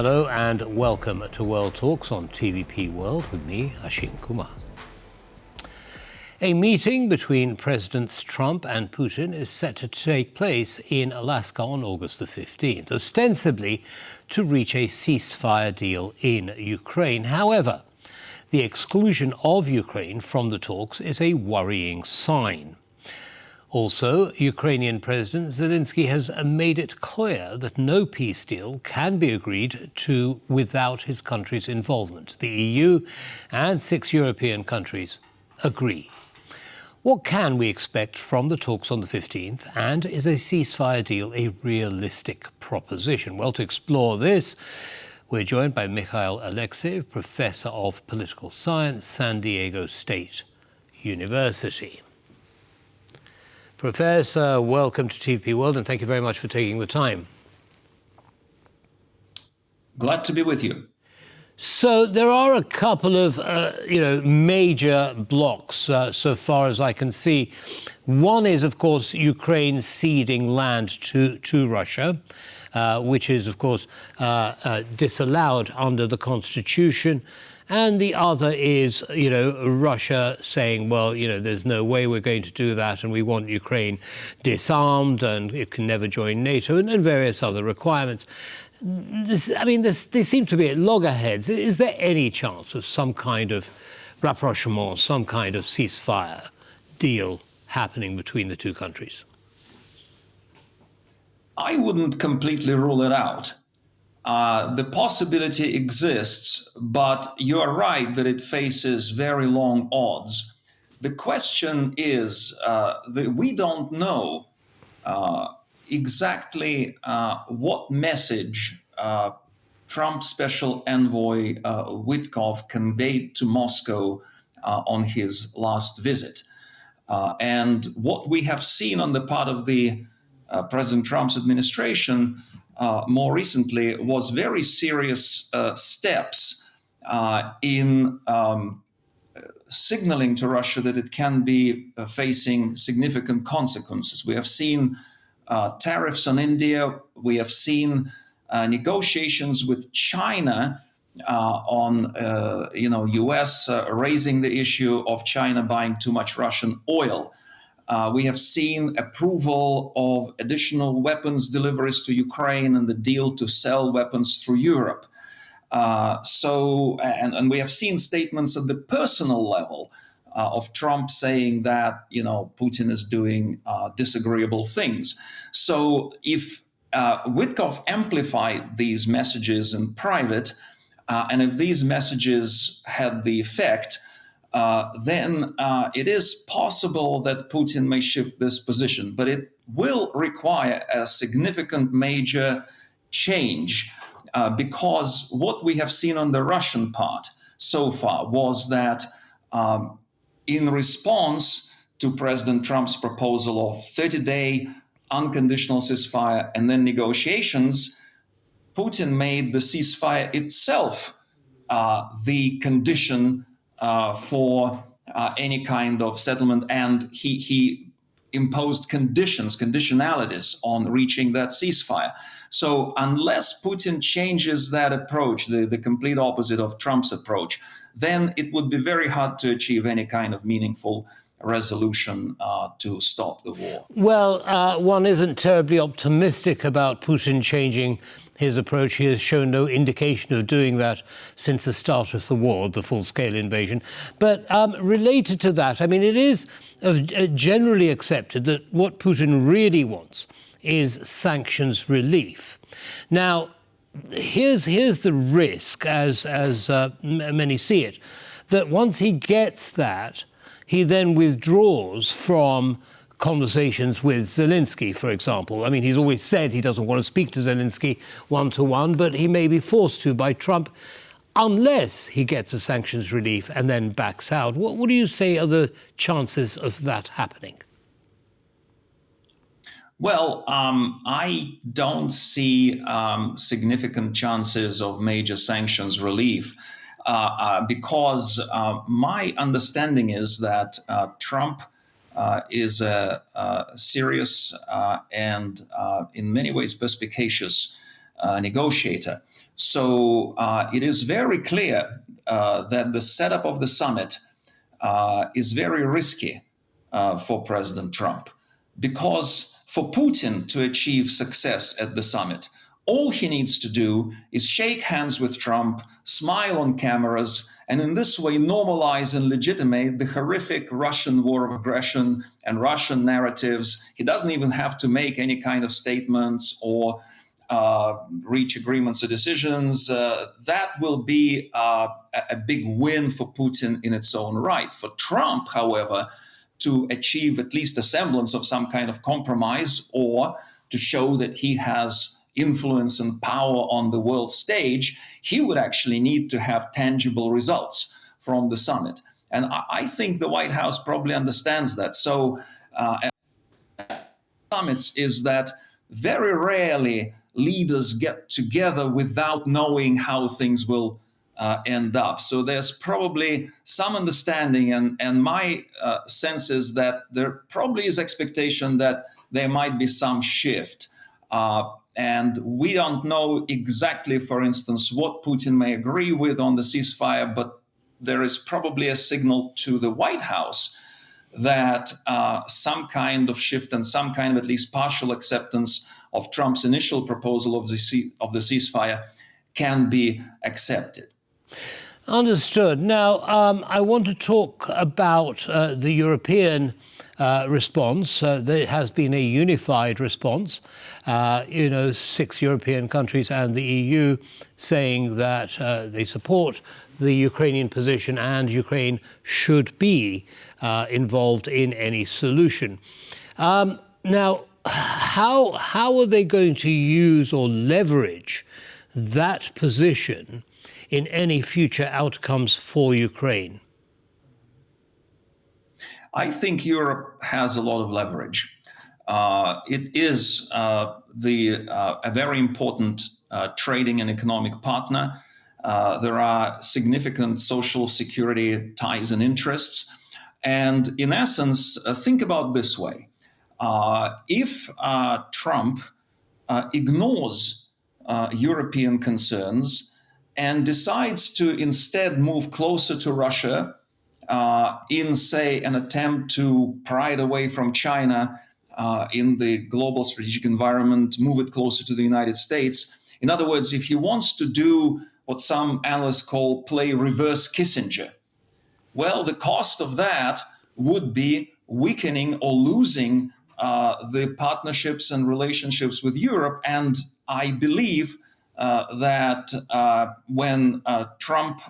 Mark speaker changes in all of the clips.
Speaker 1: Hello and welcome to World Talks on TVP World with me, Ashim Kumar. A meeting between Presidents Trump and Putin is set to take place in Alaska on August the 15th, ostensibly to reach a ceasefire deal in Ukraine. However, the exclusion of Ukraine from the talks is a worrying sign. Also, Ukrainian President Zelenskiy has made it clear that no peace deal can be agreed to without his country's involvement. The EU and 6 European countries agree. What can we expect from the talks on the 15th, and is a ceasefire deal a realistic proposition? Well, to explore this, we're joined by Mikhail Alexseev, Professor of Political Science, San Diego State University. Professor, welcome to TVP World, and thank you very much for taking the time.
Speaker 2: Glad to be with you.
Speaker 1: So there are a couple of, major blocks so far as I can see. One is, of course, Ukraine ceding land to Russia, which is, of course, disallowed under the Constitution. And the other is, Russia saying, well, there's no way we're going to do that, and we want Ukraine disarmed, and it can never join NATO, and various other requirements. They seem to be at loggerheads. Is there any chance of some kind of rapprochement, some kind of ceasefire deal happening between the two countries?
Speaker 2: I wouldn't completely rule it out. The possibility exists, but you are right that it faces very long odds. The question is that we don't know exactly what message Trump's special envoy Witkoff conveyed to Moscow on his last visit. And what we have seen on the part of the President Trump's administration more recently was very serious steps in signaling to Russia that it can be facing significant consequences. We have seen tariffs on India. We have seen negotiations with China on, U.S. Raising the issue of China buying too much Russian oil. We have seen approval of additional weapons deliveries to Ukraine and the deal to sell weapons through Europe. And we have seen statements at the personal level of Trump saying that, Putin is doing disagreeable things. So if Witkoff amplified these messages in private, and if these messages had the effect, then it is possible that Putin may shift this position, but it will require a significant major change because what we have seen on the Russian part so far was that in response to President Trump's proposal of 30-day unconditional ceasefire and then negotiations, Putin made the ceasefire itself the condition for any kind of settlement, and he imposed conditionalities on reaching that ceasefire. So unless Putin changes that approach, the complete opposite of Trump's approach, then it would be very hard to achieve any kind of meaningful resolution to stop the war.
Speaker 1: Well, one isn't terribly optimistic about Putin changing his approach. He has shown no indication of doing that since the start of the war, the full-scale invasion. But related to that, it is generally accepted that what Putin really wants is sanctions relief. Now, here's the risk, as many see it, that once he gets that, he then withdraws from conversations with Zelensky, for example. He's always said he doesn't want to speak to Zelensky one-to-one, but he may be forced to by Trump unless he gets a sanctions relief and then backs out. What do you say are the chances of that happening?
Speaker 2: Well, I don't see significant chances of major sanctions relief because my understanding is that Trump is a serious and in many ways perspicacious negotiator. So it is very clear that the setup of the summit is very risky for President Trump, because for Putin to achieve success at the summit, all he needs to do is shake hands with Trump, smile on cameras, and in this way normalize and legitimate the horrific Russian war of aggression and Russian narratives. He doesn't even have to make any kind of statements or reach agreements or decisions. That will be a big win for Putin in its own right. For Trump, however, to achieve at least a semblance of some kind of compromise, or to show that he has influence and power on the world stage, he would actually need to have tangible results from the summit. And I think the White House probably understands that. So summits is that very rarely leaders get together without knowing how things will end up. So there's probably some understanding, and my sense is that there probably is expectation that there might be some shift. And we don't know exactly, for instance, what Putin may agree with on the ceasefire, but there is probably a signal to the White House that some kind of shift and some kind of at least partial acceptance of Trump's initial proposal of the ceasefire can be accepted.
Speaker 1: Understood. Now, I want to talk about the European response. There has been a unified response. 6 European countries and the EU saying that they support the Ukrainian position and Ukraine should be involved in any solution. Now, how are they going to use or leverage that position in any future outcomes for Ukraine?
Speaker 2: I think Europe has a lot of leverage. It is a very important trading and economic partner. There are significant social security ties and interests. And in essence, think about this way. If Trump ignores European concerns and decides to instead move closer to Russia in, say, an attempt to pry it away from China in the global strategic environment, move it closer to the United States. In other words, if he wants to do what some analysts call play reverse Kissinger, well, the cost of that would be weakening or losing the partnerships and relationships with Europe. And I believe that when Trump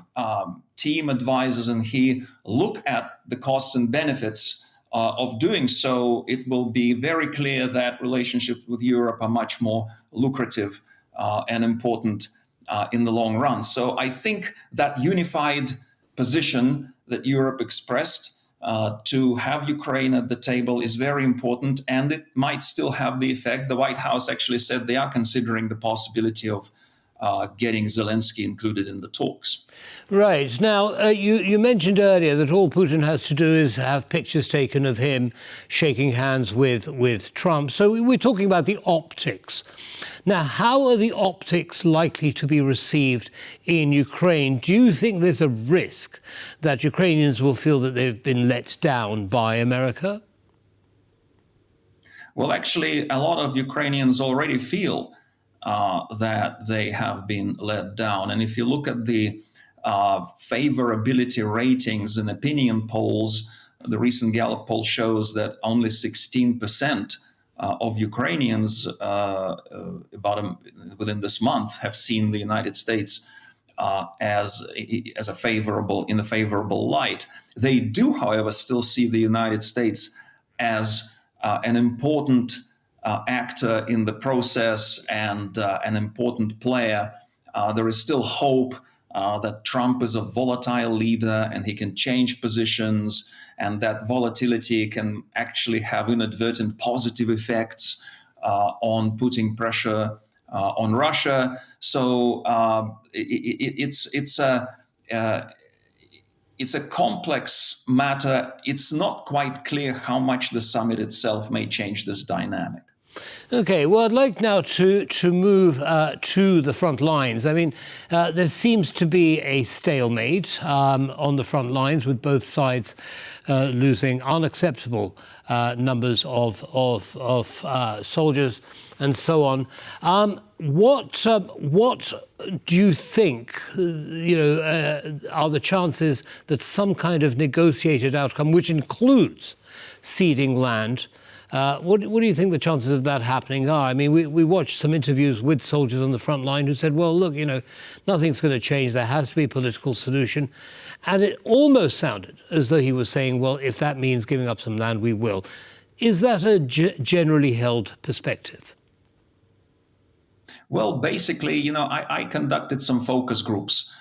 Speaker 2: team advisors and he look at the costs and benefits of doing so, it will be very clear that relationships with Europe are much more lucrative and important in the long run. So I think that unified position that Europe expressed to have Ukraine at the table is very important, and it might still have the effect. The White House actually said they are considering the possibility of getting Zelensky included in the talks.
Speaker 1: Right. Now, you mentioned earlier that all Putin has to do is have pictures taken of him shaking hands with Trump. So we're talking about the optics. Now, how are the optics likely to be received in Ukraine? Do you think there's a risk that Ukrainians will feel that they've been let down by America?
Speaker 2: Well, actually, a lot of Ukrainians already feel that they have been let down. And if you look at the favorability ratings and opinion polls, the recent Gallup poll shows that only 16% of Ukrainians within this month have seen the United States as a favorable light. They do, however, still see the United States as an important actor in the process and an important player. There is still hope that Trump is a volatile leader and he can change positions, and that volatility can actually have inadvertent positive effects on putting pressure on Russia. So it's a complex matter. It's not quite clear how much the summit itself may change this dynamic.
Speaker 1: Okay, well, I'd like now to move to the front lines. I mean, there seems to be a stalemate on the front lines, with both sides losing unacceptable numbers of soldiers and so on. What do you think, are the chances that some kind of negotiated outcome, which includes ceding land, what do you think the chances of that happening are? I mean, we watched some interviews with soldiers on the front line who said, well, look, nothing's going to change. There has to be a political solution. And it almost sounded as though he was saying, well, if that means giving up some land, we will. Is that a generally held perspective?
Speaker 2: Well, basically, I conducted some focus groups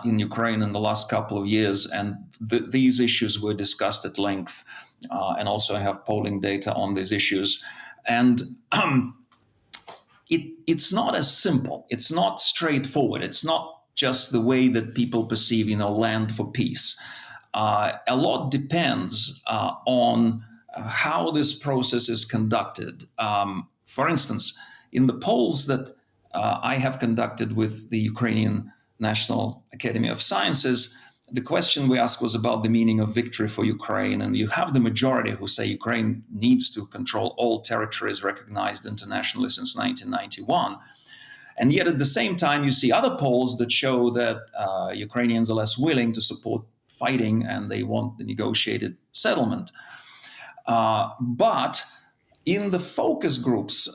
Speaker 2: in Ukraine in the last couple of years, and these issues were discussed at length. And also I have polling data on these issues. And it's not as simple. It's not straightforward. It's not just the way that people perceive, land for peace. A lot depends on how this process is conducted. For instance, in the polls that I have conducted with the Ukrainian National Academy of Sciences, the question we asked was about the meaning of victory for Ukraine. And you have the majority who say Ukraine needs to control all territories recognized internationally since 1991. And yet at the same time, you see other polls that show that Ukrainians are less willing to support fighting and they want the negotiated settlement. But in the focus groups,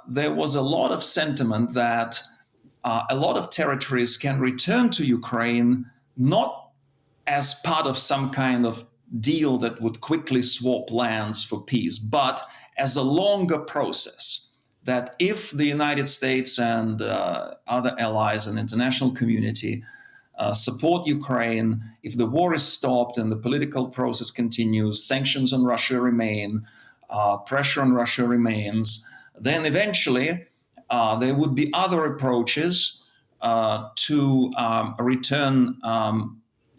Speaker 2: there was a lot of sentiment that a lot of territories can return to Ukraine, not as part of some kind of deal that would quickly swap lands for peace, but as a longer process, that if the United States and other allies and international community support Ukraine, if the war is stopped and the political process continues, sanctions on Russia remain, pressure on Russia remains, then eventually there would be other approaches to return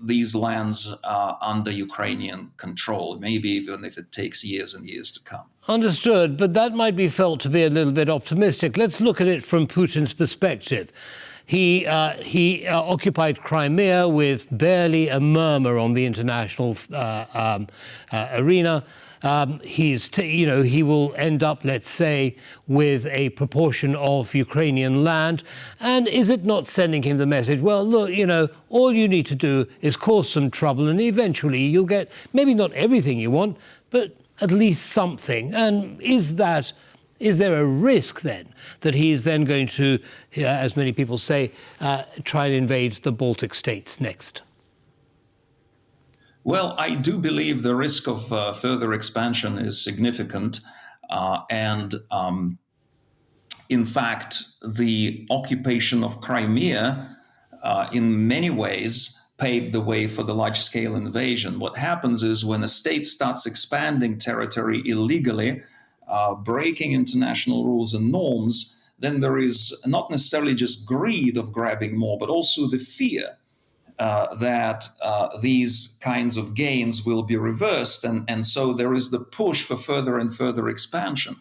Speaker 2: these lands under Ukrainian control, maybe even if it takes years and years to come.
Speaker 1: Understood, but that might be felt to be a little bit optimistic. Let's look at it from Putin's perspective. He occupied Crimea with barely a murmur on the international arena. He will end up, let's say, with a proportion of Ukrainian land. And is it not sending him the message, well, look, all you need to do is cause some trouble and eventually you'll get maybe not everything you want, but at least something. And is there a risk then that he is then going to, as many people say, try and invade the Baltic states next?
Speaker 2: Well, I do believe the risk of further expansion is significant. In fact, the occupation of Crimea, in many ways, paved the way for the large-scale invasion. What happens is when a state starts expanding territory illegally, breaking international rules and norms, then there is not necessarily just greed of grabbing more, but also the fear that these kinds of gains will be reversed. And so there is the push for further and further expansion.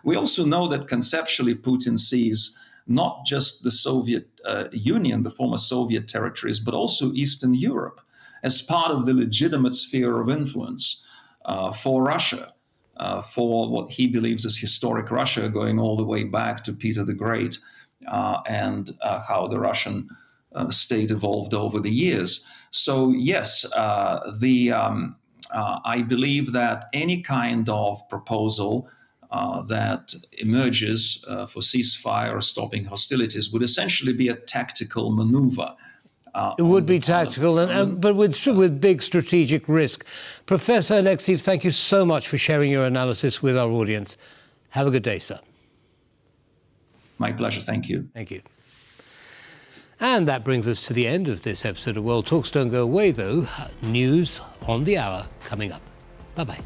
Speaker 2: We also know that conceptually Putin sees not just the Soviet Union, the former Soviet territories, but also Eastern Europe as part of the legitimate sphere of influence for Russia, for what he believes is historic Russia, going all the way back to Peter the Great and how the Russian state evolved over the years. So yes, I believe that any kind of proposal that emerges for ceasefire or stopping hostilities would essentially be a tactical maneuver.
Speaker 1: It would be tactical, but with big strategic risk. Professor Alexseev, thank you so much for sharing your analysis with our audience. Have a good day, sir.
Speaker 2: My pleasure. Thank you.
Speaker 1: Thank you. And that brings us to the end of this episode of World Talks. Don't go away, though. News on the hour coming up. Bye-bye.